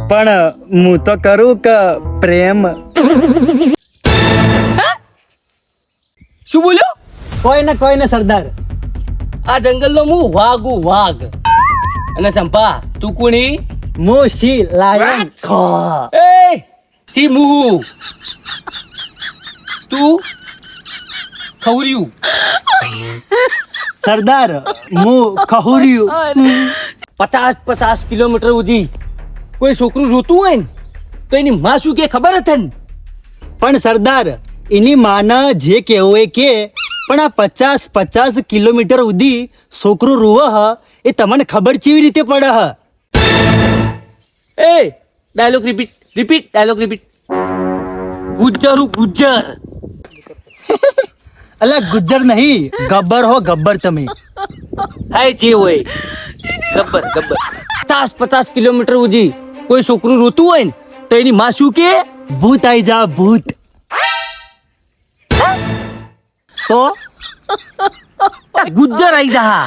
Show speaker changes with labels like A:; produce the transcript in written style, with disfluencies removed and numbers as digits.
A: પણ હું તો કરું કે પ્રેમ.
B: શું બોલ્યો?
A: કોઈ ને સરદાર.
B: આ જંગલનો હું વાઘ અને સંપા તું કોણી?
A: હું શી લાયન.
B: એ સી મુહુ તું ખવર્યું.
A: સરદાર હું ખહુર્યું.
B: 50 કિલોમીટર સુધી કોઈ છોકરું રોતું હોય ને તો એની માં શું કે ખબર હતી ને?
A: પણ સરદાર એની માના જે કેવું હોય કે, પણ આ 50 કિલોમીટર સુધી છોકરું રોવે હ એ તમને ખબર કેવી રીતે પડે હ?
B: એ dialogue repeat dialogue repeat. Gujjar.
A: અલા ગુજ્જર નહીં, ગબ્બર હો ગબ્બર તમે.
B: હાય જે હોય ગબ્બર 50 કિલોમીટર સુધી કોઈ છોકરું રોતું હોય ને તો એની માં શું કે?
A: ભૂત આઈ જા ભૂત. તો
B: ગુજ્જર આઈ જા.